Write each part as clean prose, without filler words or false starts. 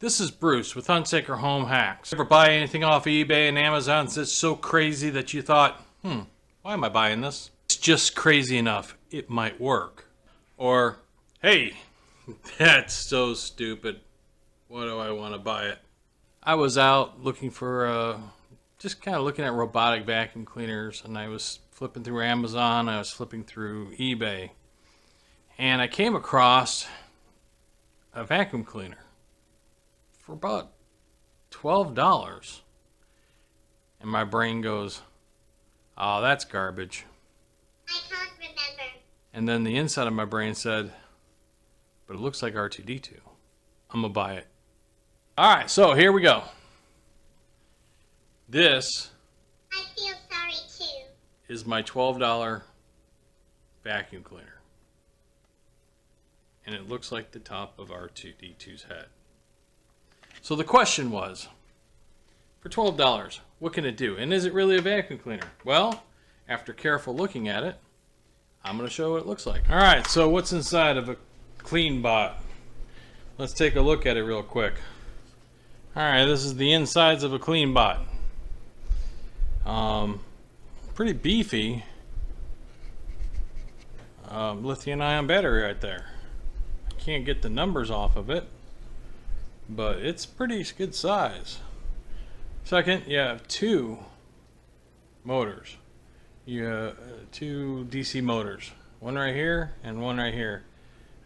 This is Bruce with Hunsaker Home Hacks. Ever buy anything off eBay and Amazon that's so crazy that you thought, why am I buying this? It's just crazy enough, it might work. Or, hey, that's so stupid. Why do I want to buy it? I was out looking for, just kind of looking at robotic vacuum cleaners, and I was flipping through Amazon, I was flipping through eBay, and I came across a vacuum cleaner for about $12. And my brain goes, oh, that's garbage. I can't remember. And then the inside of my brain said, but it looks like R2-D2. I'm gonna buy it. All right, so here we go. This I feel sorry too. is my $12 vacuum cleaner. And it looks like the top of R2-D2's head. So the question was, for $12, what can it do? And is it really a vacuum cleaner? Well, after careful looking at it, I'm going to show what it looks like. All right, so what's inside of a CleanBot? Let's take a look at it real quick. All right, this is the insides of a CleanBot. Pretty beefy lithium-ion battery right there. I can't get the numbers off of it, but it's pretty good size. Second, you have two motors. You have two DC motors, one right here and one right here,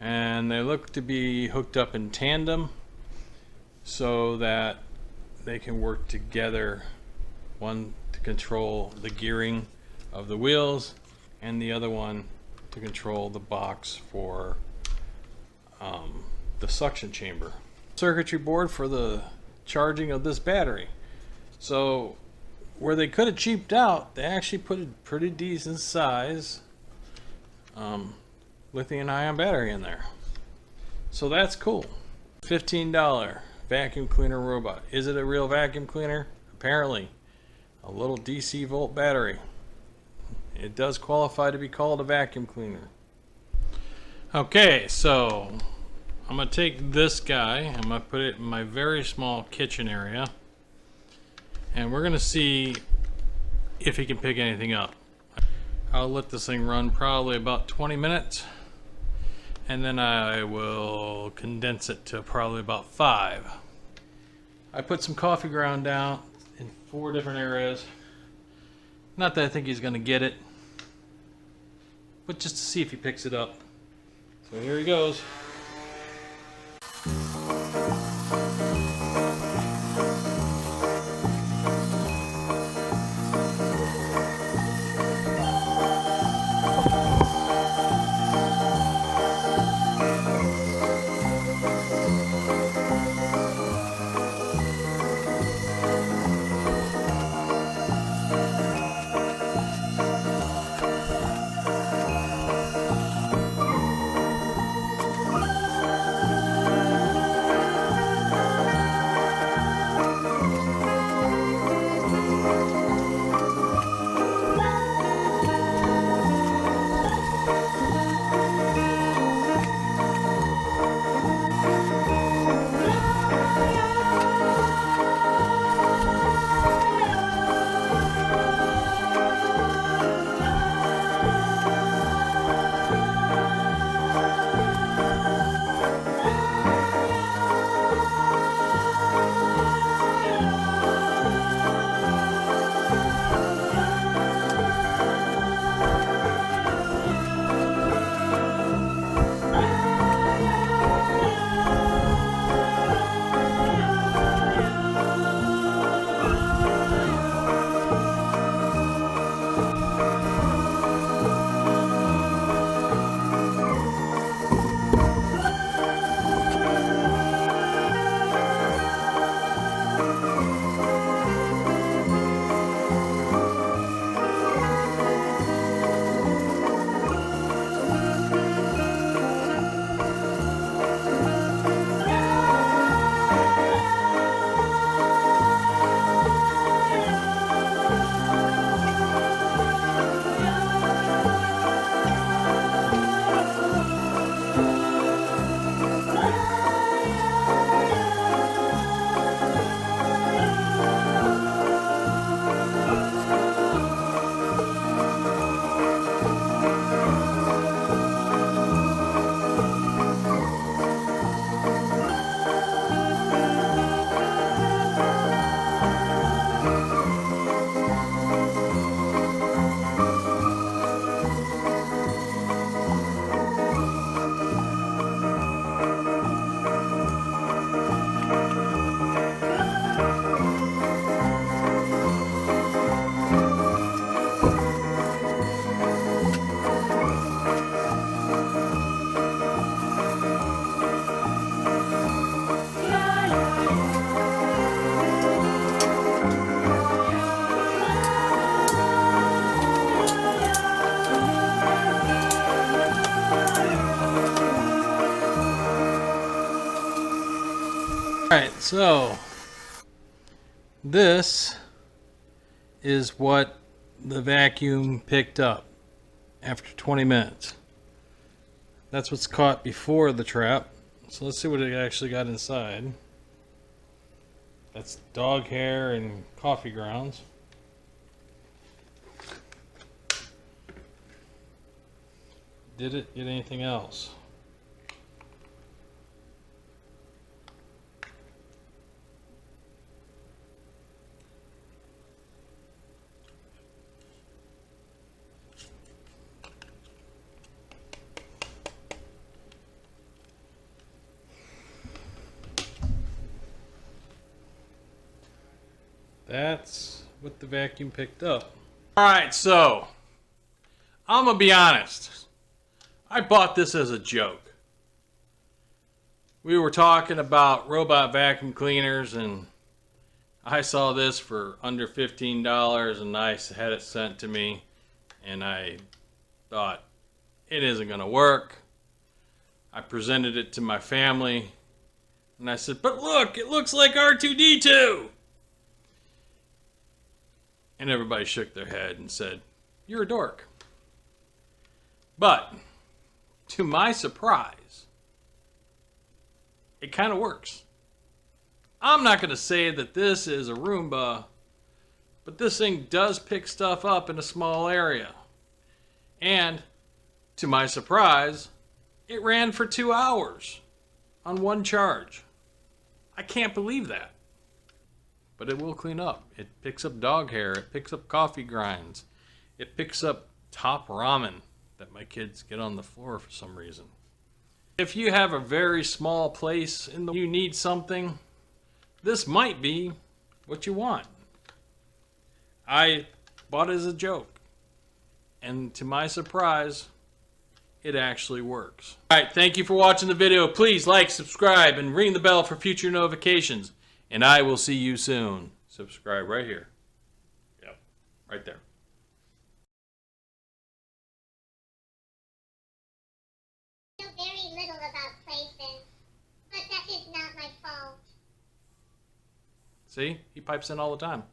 and they look to be hooked up in tandem so that they can work together, one to control the gearing of the wheels and the other one to control the box for the suction chamber. Circuitry board for the charging of this battery. So where they could have cheaped out, they actually put a pretty decent size lithium-ion battery in there. So that's cool. $15 vacuum cleaner robot. Is it a real vacuum cleaner? Apparently. A little DC volt battery. It does qualify to be called a vacuum cleaner. Okay, so I'm going to take this guy, I'm going to put it in my very small kitchen area, and we're going to see if he can pick anything up. I'll let this thing run probably about 20 minutes, and then I will condense it to probably about 5. I put some coffee ground down in 4 different areas. Not that I think he's going to get it, but just to see if he picks it up. So here he goes. So this is what the vacuum picked up after 20 minutes. That's what's caught before the trap. So let's see what it actually got inside. That's dog hair and coffee grounds. Did it get anything else? That's what the vacuum picked up. Alright, so I'm gonna be honest. I bought this as a joke. We were talking about robot vacuum cleaners and I saw this for under $15 and I had it sent to me and I thought it isn't gonna work. I presented it to my family and I said, but look, it looks like R2-D2. And everybody shook their head and said, you're a dork. But, to my surprise, it kind of works. I'm not going to say that this is a Roomba, but this thing does pick stuff up in a small area. And, to my surprise, it ran for 2 hours on one charge. I can't believe that. But it will clean up. It picks up dog hair. It picks up coffee grinds. It picks up top ramen that my kids get on the floor for some reason. If you have a very small place and you need something, this might be what you want. I bought it as a joke. And to my surprise, it actually works. Alright, thank you for watching the video. Please like, subscribe, and ring the bell for future notifications. And I will see you soon. Subscribe right here. Yep, right there. I know very little about places, but that is not my fault. See? He pipes in all the time.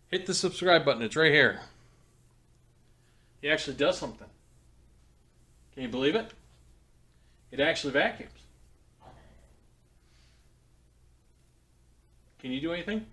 Hit the subscribe button. It's right here. He actually does something. Can you believe it? It actually vacuums. Can you do anything?